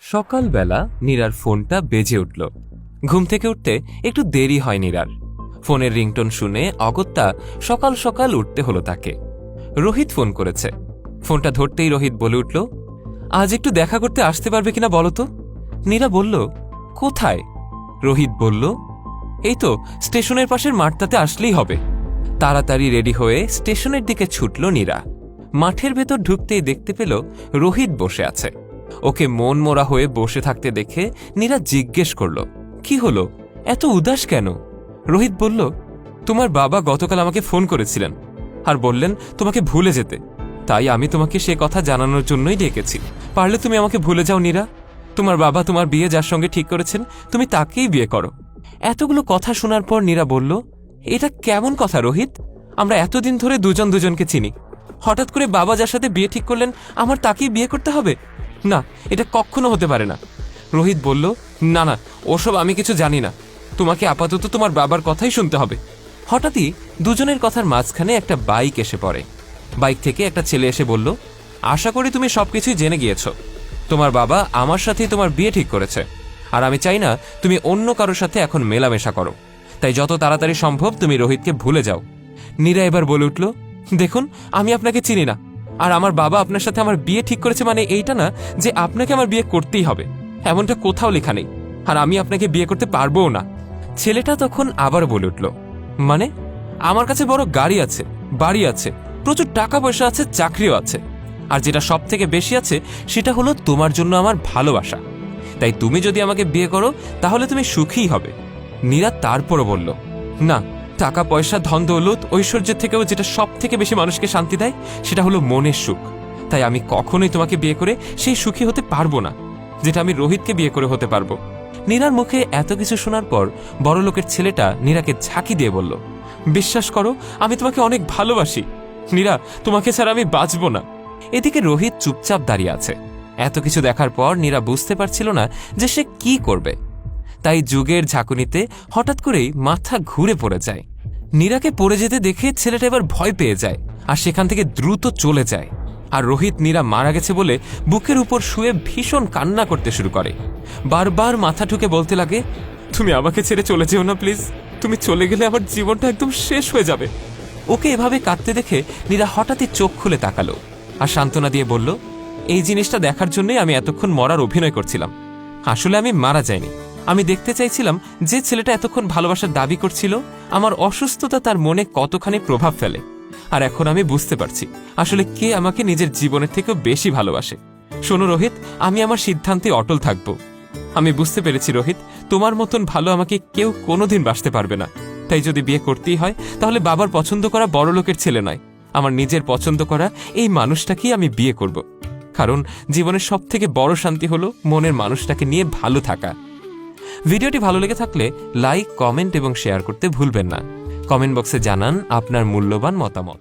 সকালবেলা নীরার ফোনটা বেজে উঠল। ঘুম থেকে উঠতে একটু দেরি হয় নীরার। ফোনের রিংটোন শুনে অগত্যা সকাল সকাল উঠতে হলো তাকে। রোহিত ফোন করেছে। ফোনটা ধরতেই রোহিত বলে উঠল, আজ একটু দেখা করতে আসতে পারবে কিনা বলো তো? নীরা বলল, কোথায়? রোহিত বলল, এই তো স্টেশনের পাশের মাঠটাতে আসলেই হবে। তাড়াতাড়ি রেডি হয়ে স্টেশনের দিকে ছুটল নীরা। মাঠের ভেতর ঢুকতেই দেখতে পেল রোহিত বসে আছে। ওকে মন মোড়া হয়ে বসে থাকতে দেখে নীরা জিজ্ঞেস করল, কি হলো, এত উদাস কেন? রোহিত বলল, তোমার বাবা গতকাল আমাকে ফোন করেছিলেন আর বললেন তোমাকে ভুলে যেতে, তাই আমি তোমাকে সে কথা জানানোর জন্যই ডেকেছি। পারলে তুমি আমাকে ভুলে যাও নীরা। তোমার বাবা তোমার বিয়ে যার সঙ্গে ঠিক করেছেন তুমি তাকেই বিয়ে করো। এতগুলো কথা শোনার পর নীরা বলল, এটা কেমন কথা রোহিত? আমরা এতদিন ধরে দুজন দুজনকে চিনি, হঠাৎ করে বাবা যার সাথে বিয়ে ঠিক করলেন আমার তাকেই বিয়ে করতে হবে? না, এটা কখনো হতে পারে না। রোহিত বলল, না না, ওসব আমি কিছু জানি না, তোমাকে আপাতত তোমার বাবার কথাই শুনতে হবে। হঠাৎই দুজনের কথার মাঝখানে একটা বাইক এসে পড়ে। বাইক থেকে একটা ছেলে এসে বলল, আশা করি তুমি সবকিছুই জেনে গিয়েছ। তোমার বাবা আমার সাথেই তোমার বিয়ে ঠিক করেছে, আর আমি চাই না তুমি অন্য কারোর সাথে এখন মেলামেশা করো, তাই যত তাড়াতাড়ি সম্ভব তুমি রোহিতকে ভুলে যাও। নীরা এবার বলে উঠল, দেখুন আমি আপনাকে চিনি না, আর আমার বাবা আপনার সাথে আমার বিয়ে ঠিক করেছে মানে এইটা না যে আপনাকে আমার বিয়ে করতেই হবে, এমনটা কোথাও লেখা নেই, আর আমি আপনাকে বিয়ে করতে পারবোও না। ছেলেটা তখন আবার বলে উঠল, মানে? আমার কাছে বড় গাড়ি আছে, বাড়ি আছে, প্রচুর টাকা পয়সা আছে, চাকরিও আছে, আর যেটা সব থেকে বেশি আছে সেটা হলো তোমার জন্য আমার ভালোবাসা। তাই তুমি যদি আমাকে বিয়ে করো তাহলে তুমি সুখীই হবে। নীরা তারপরও বলল, না, টাকা পয়সা ধন দৌলত ঐশ্বর্যের থেকেও যেটা সব থেকে বেশি মানুষকে শান্তি দেয় সেটা হলো মনের সুখ। তাই আমি কখনোই তোমাকে বিয়ে করে সেই সুখী হতে পারবো না যেটা আমি রোহিতকে বিয়ে করে হতে পারবো। নীরার মুখে এত কিছু শোনার পর বড়লোকের ছেলেটা নীরাকে ঝাঁকি দিয়ে বলল, বিশ্বাস করো আমি তোমাকে অনেক ভালোবাসি নীরা, তোমাকে ছাড়া আমি বাঁচব না। এদিকে রোহিত চুপচাপ দাঁড়িয়ে আছে। এত কিছু দেখার পর নীরা বুঝতে পারছিল না যে সে কি করবে। তাই যুগের ঝাঁকুনিতে হঠাৎ করেই মাথা ঘুরে পড়ে যায়। নীরাকে পড়ে যেতে দেখে ছেলেটা এবার ভয় পেয়ে যায় আর সেখান থেকে দ্রুত চলে যায়। আর রোহিত নীরা মারা গেছে বলে বুকের উপর শুয়ে ভীষণ কান্না করতে শুরু করে। বারবার মাথা ঠুকে বলতে লাগে, তুমি আমাকে ছেড়ে চলে যেও না প্লিজ, তুমি চলে গেলে আমার জীবনটা একদম শেষ হয়ে যাবে। ওকে এভাবে কাঁদতে দেখে নীরা হঠাৎই চোখ খুলে তাকালো আর সান্ত্বনা দিয়ে বলল, এই জিনিসটা দেখার জন্যই আমি এতক্ষণ মরার অভিনয় করছিলাম। আসলে আমি মারা যাইনি, আমি দেখতে চাইছিলাম যে ছেলেটা এতক্ষণ ভালোবাসার দাবি করছিল আমার অসুস্থতা তার মনে কতখানি প্রভাব ফেলে। আর এখন আমি বুঝতে পারছি আসলে কে আমাকে নিজের জীবনের থেকেও বেশি ভালোবাসে। শোনো রোহিত, আমি আমার সিদ্ধান্তে অটল থাকব। আমি বুঝতে পেরেছি রোহিত, তোমার মতন ভালো আমাকে কেউ কোনোদিন বাসতে পারবে না। তাই যদি বিয়ে করতেই হয় তাহলে বাবার পছন্দ করা বড় লোকের ছেলে নয়, আমার নিজের পছন্দ করা এই মানুষটাকেই আমি বিয়ে করব। কারণ জীবনের সব থেকে বড় শান্তি হলো মনের মানুষটাকে নিয়ে ভালো থাকা। ভিডিওটি ভালো লেগে থাকলে লাইক, কমেন্ট এবং শেয়ার করতে ভুলবেন না। কমেন্ট বক্সে জানান আপনার মূল্যবান মতামত।